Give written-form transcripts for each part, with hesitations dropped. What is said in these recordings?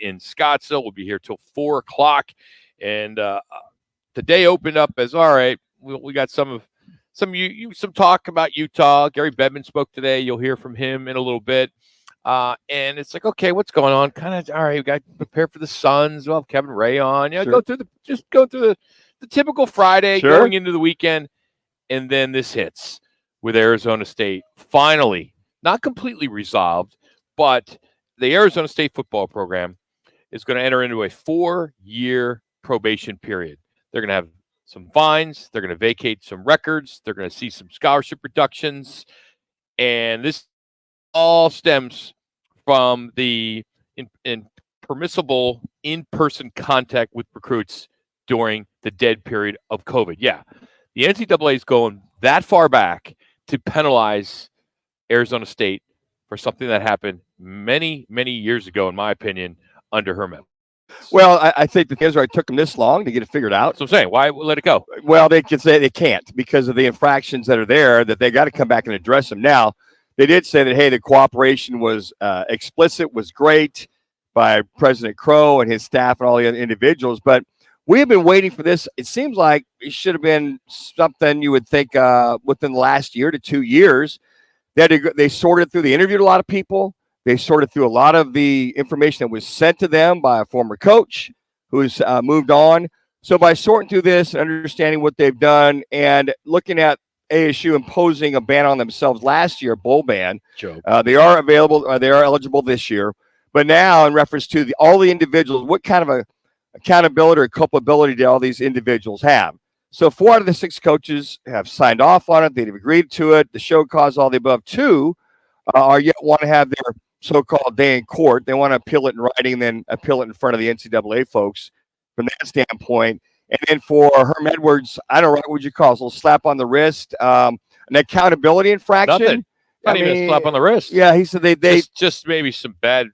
in Scottsdale. We'll be here till 4 o'clock. And the day opened up as, all right, we got some talk about Utah. Gary Bedman spoke today. You'll hear from him in a little bit. And it's like, okay, what's going on? Kind of, all right, we got to prepare for the Suns. We'll have Kevin Ray on. Sure. Go through the typical Friday going into the weekend. And then this hits with Arizona State finally, not completely resolved, but the Arizona State football program is going to enter into a 4-year probation period. They're going to have some fines. They're going to vacate some records. They're going to see some scholarship reductions. And this all stems from the impermissible in-person contact with recruits during the dead period of COVID. Yeah, the NCAA is going that far back to penalize Arizona State for something that happened many, many years ago, in my opinion, under Herm Edwards. Well, I think the things took them this long to get it figured out. So I'm saying, why let it go? Well, they can say they can't because of the infractions that are there, that they got to come back and address them. Now, they did say that, hey, the cooperation was explicit, was great by President Crow and his staff and all the other individuals. But we have been waiting for this. It seems like it should have been something you would think within the last year to 2 years. They sorted through, they interviewed a lot of people. They sorted through a lot of the information that was sent to them by a former coach who's moved on. So by sorting through this and understanding what they've done and looking at ASU imposing a ban on themselves last year, bowl ban, they are available, they are eligible this year. But now in reference to all the individuals, what kind of a accountability or culpability do all these individuals have? So 4 out of the 6 coaches have signed off on it. They've agreed to it. The show cause all the above. 2 are yet want to have their so-called day in court. They want to appeal it in writing, then appeal it in front of the NCAA folks from that standpoint. And then for Herm Edwards, I don't know, what would you call it? A little slap on the wrist, an accountability infraction. Nothing. Not even a slap on the wrist. Yeah, he said they just maybe some bad,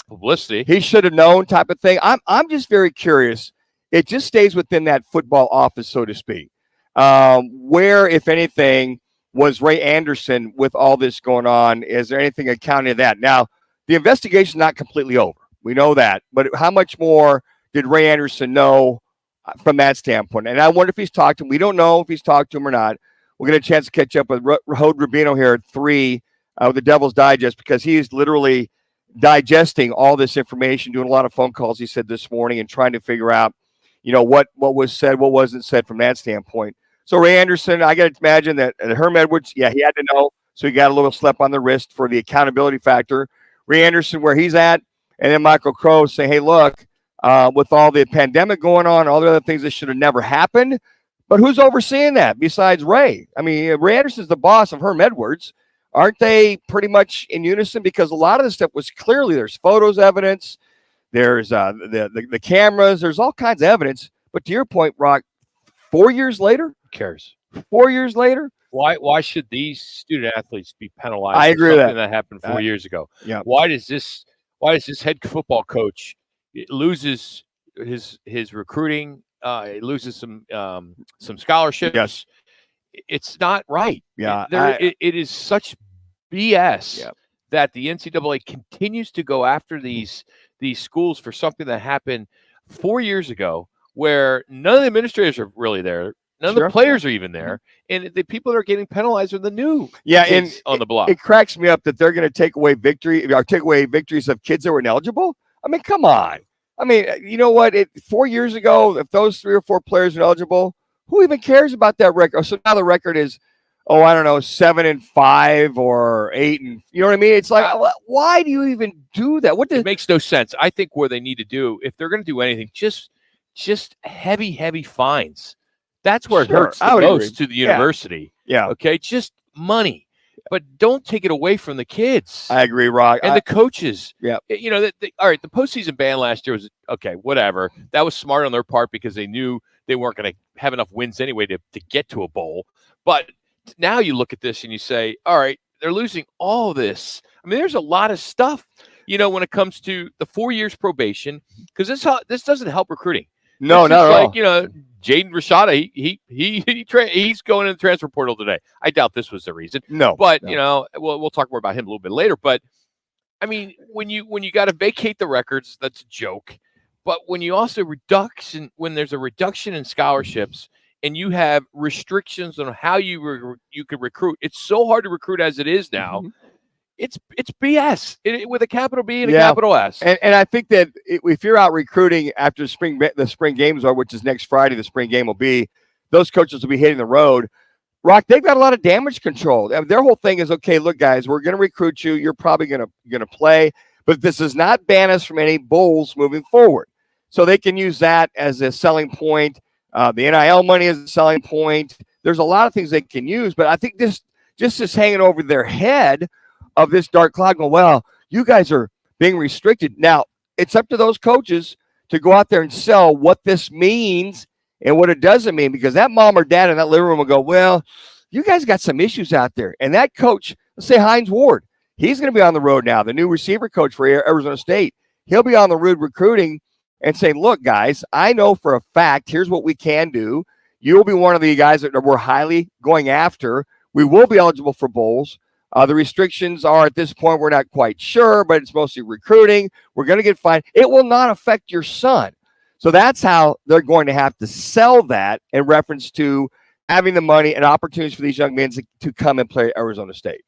publicity. He should have known type of thing. I'm just very curious. It just stays within that football office, so to speak. Where, if anything, was Ray Anderson with all this going on? Is there anything accounting to that? Now, the investigation is not completely over. We know that. But how much more did Ray Anderson know from that standpoint? And I wonder if he's talked to him. We don't know if he's talked to him or not. We'll get a chance to catch up with Rahod Rubino here at 3 with the Devil's Digest, because he's literally digesting all this information, doing a lot of phone calls, he said this morning, and trying to figure out, what was said, what wasn't said from that standpoint. So Ray Anderson, I got to imagine that Herm Edwards, he had to know, so he got a little slap on the wrist for the accountability factor. Ray Anderson, where he's at, and then Michael Crow saying, hey, look, with all the pandemic going on, all the other things that should have never happened, but who's overseeing that besides Ray? I mean, Ray Anderson's the boss of Herm Edwards. Aren't they pretty much in unison? Because a lot of this stuff was clearly, there's photos, evidence, there's the cameras, there's all kinds of evidence. But to your point, Rock, 4 years later? Who cares? 4 years later? Why should these student athletes be penalized? I agree for with something that happened 4 years ago. Yeah. Why does this head football coach loses his recruiting? Loses some scholarships. Yes. It's not right. Yeah. It is such BS that the NCAA continues to go after these schools for something that happened 4 years ago, where none of the administrators are really there. None of the players are even there. And the people that are getting penalized are the new kids on the block. It cracks me up that they're going to take away victories of kids that were ineligible. I mean, come on. I mean, you know what? 4 years ago, if those 3 or 4 players are eligible, who even cares about that record? So now the record is, 7-5 or 8, and you know what I mean? It's like, why do you even do that? It makes no sense. I think what they need to do, if they're going to do anything, just heavy fines. That's where it hurts the most to the university. Yeah. Okay. Just money, but don't take it away from the kids. I agree, Rock. And the coaches. Yeah. All right. The postseason ban last year was okay. Whatever. That was smart on their part because they knew they weren't going to have enough wins anyway to get to a bowl. But now you look at this and you say, all right, they're losing all this. I mean, there's a lot of stuff, when it comes to the 4 years probation, because this doesn't help recruiting. No, not at all. Jaden Rashada, he's going in the transfer portal today. I doubt this was the reason. No, but we'll talk more about him a little bit later. But I mean, when you got to vacate the records, that's a joke. But when you also when there's a reduction in scholarships and you have restrictions on how you could recruit, it's so hard to recruit as it is now. Mm-hmm. It's BS with a capital B and a capital S. And I think that if you're out recruiting after the spring games are, which is next Friday, the spring game will be, those coaches will be hitting the road. Rock, they've got a lot of damage control. I mean, their whole thing is, okay, look, guys, we're going to recruit you. You're probably going to play, but this does not ban us from any bowls moving forward. So they can use that as a selling point. The NIL money is a selling point. There's a lot of things they can use, but I think this hanging over their head of this dark cloud going, well, you guys are being restricted. Now, it's up to those coaches to go out there and sell what this means and what it doesn't mean, because that mom or dad in that living room will go, well, you guys got some issues out there. And that coach, let's say Hines Ward, he's going to be on the road now, the new receiver coach for Arizona State. He'll be on the road recruiting and saying, look, guys, I know for a fact, here's what we can do. You'll be one of the guys that we're highly going after. We will be eligible for bowls. The restrictions are at this point, we're not quite sure, but it's mostly recruiting. We're going to get fined. It will not affect your son. So that's how they're going to have to sell that in reference to having the money and opportunities for these young men to come and play at Arizona State.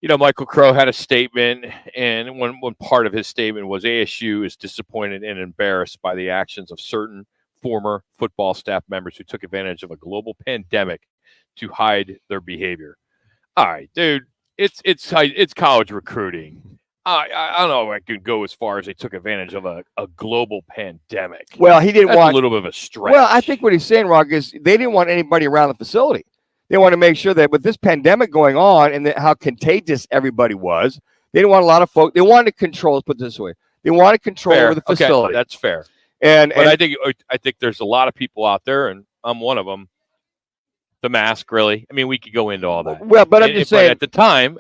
You know, Michael Crow had a statement, and one part of his statement was ASU is disappointed and embarrassed by the actions of certain former football staff members who took advantage of a global pandemic to hide their behavior. All right, dude, it's college recruiting. I don't know if I could go as far as they took advantage of a global pandemic. Well, he didn't want a little bit of a stretch. Well, I think what he's saying, Rock, is they didn't want anybody around the facility. They want to make sure that with this pandemic going on and how contagious everybody was, they didn't want a lot of folks. They wanted to control. Let's put it this way: they wanted control over the facility. Okay, that's fair. But I think there's a lot of people out there, and I'm one of them. The mask, really. I mean, we could go into all that. Well, but I'm just saying, at the time,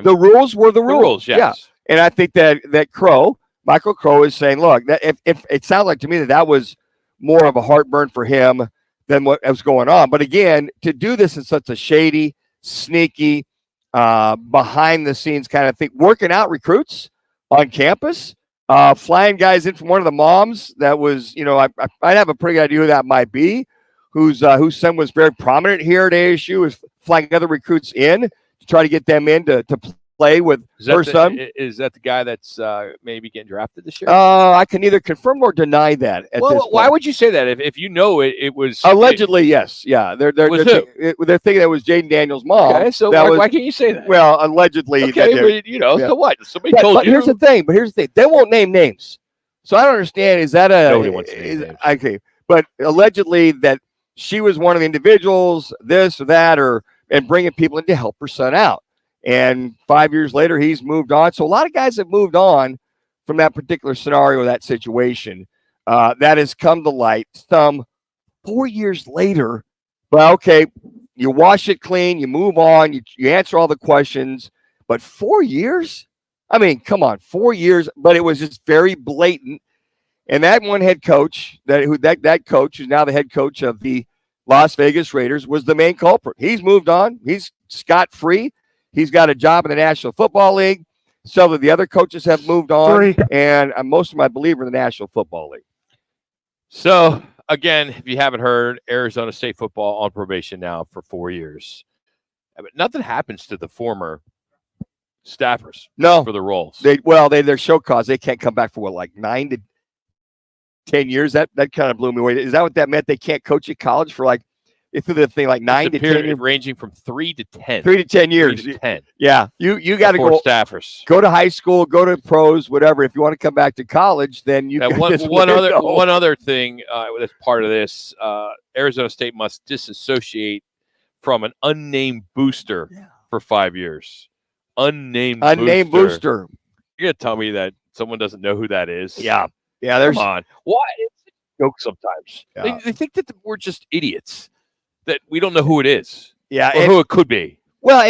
the rules were the rules. Yes. Yeah. And I think that Michael Crow is saying, look, that if it sounds like to me that was more of a heartburn for him than what was going on. But again, to do this in such a shady, sneaky, behind the scenes kind of thing, working out recruits on campus, flying guys in from one of the moms that was, I'd have a pretty good idea who that might be, whose son was very prominent here at ASU, is flying other recruits in to try to get them in to play with her son. Is that the guy that's maybe getting drafted this year? I can neither confirm nor deny that. Why would you say that if you know it was allegedly? Yes, yeah. They're thinking it was Jaden Daniels' mom. Okay, so why can't you say that? Well, allegedly. Okay, so what? Somebody told you. Here's the thing. They won't name names, so I don't understand. Is that nobody wants to name names? Okay, but allegedly that she was one of the individuals, this or that, and bringing people in to help her son out. And 5 years later, he's moved on. So a lot of guys have moved on from that particular scenario, that situation. That has come to light some 4 years later. Well, okay, you wash it clean, you move on, you answer all the questions. But 4 years? I mean, come on, 4 years. But it was just very blatant. And that one head coach, that coach who's now the head coach of the Las Vegas Raiders, was the main culprit. He's moved on. He's scot-free. He's got a job in the National Football League. Several of the other coaches have moved on, and most of them, I believe, are in the National Football League. So, again, if you haven't heard, Arizona State football on probation now for 4 years. But nothing happens to the former staffers for the roles. They're show cause. They can't come back for, 9 to 10 years? That kind of blew me away. Is that what that meant? They can't coach at college for through the thing 9 to 10 years, ranging from 3 to 10. 3 to 10 years. 3 to 10. Yeah, you got to go staffers. Go to high school, go to pros, whatever. If you want to come back to college, then you. One other thing that's part of this: Arizona State must disassociate from an unnamed booster for 5 years. Unnamed booster. You're gonna tell me that someone doesn't know who that is? Yeah. Come on. Why? It's a joke sometimes. Yeah. They think that we're just idiots. That we don't know who it is, or who it could be. Well,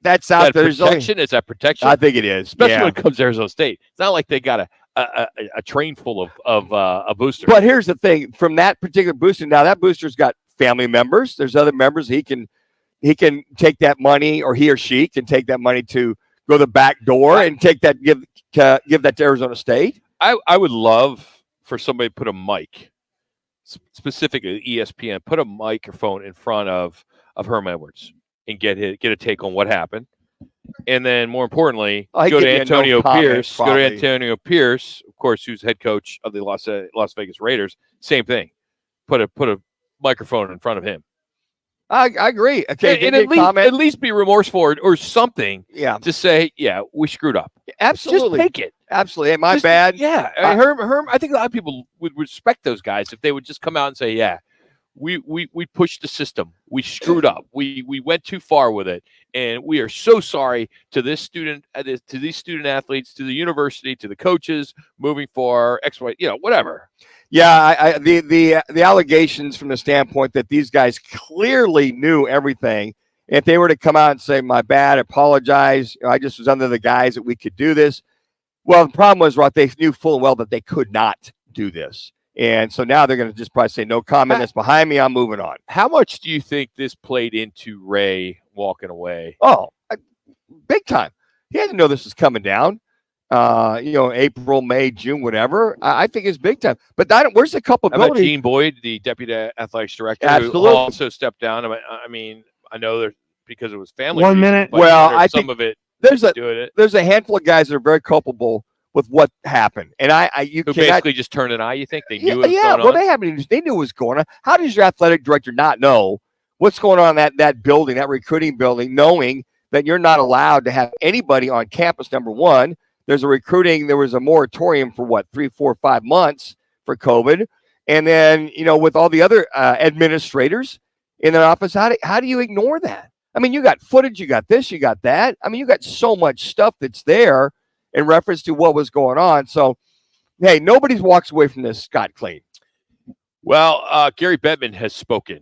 that's out there. Protection is that protection. I think it is, especially when it comes to Arizona State. It's not like they got a train full of a booster. But here's the thing: from that particular booster, now that booster's got family members. There's other members he can take that money, or he or she can take that money to go the back door and take that, give that to Arizona State? I would love for somebody to put a mic, specifically ESPN, put a microphone in front of Herm Edwards and get a take on what happened. And then, more importantly, go to Antonio Pierce. Go to Antonio Pierce, of course, who's head coach of the Las Vegas Raiders. Same thing. Put a microphone in front of him. I agree. Okay, and at least be remorseful or something. Yeah. To say, yeah, we screwed up. Absolutely. Just take it. Absolutely. Hey, my bad. Yeah. Herm. I think a lot of people would respect those guys if they would just come out and say, yeah, we pushed the system. We screwed up. We went too far with it, and we are so sorry to this student, to these student athletes, to the university, to the coaches moving for X, Y, whatever. Yeah, the allegations from the standpoint that these guys clearly knew everything. If they were to come out and say, my bad, apologize, I just was under the guise that we could do this. Well, the problem was, Roth, they knew full and well that they could not do this. And so now they're going to just probably say, no comment, that's behind me, I'm moving on. How much do you think this played into Ray walking away? Oh, big time. He had to know this was coming down. April, May, June, whatever. I think it's big time. But where's the culpability? How about Gene Boyd, the deputy athletics director, Absolutely. who also stepped down? I mean, I know there's because it was family. 1 minute. Well, I think think of it. There's a handful of guys that are very culpable with what happened, and you basically just turned an eye. You think they knew? It was going on? They knew what was going on. How does your athletic director not know what's going on in that building, that recruiting building, knowing that you're not allowed to have anybody on campus? Number one, there was a moratorium for 3, 4, 5 months for COVID, and then with all the other administrators in their office, how do you ignore that? I mean, you got footage, you got this, you got that. I mean, you got so much stuff that's there in reference to what was going on. So, hey, nobody walks away from this scot clean. Well, Gary Bettman has spoken,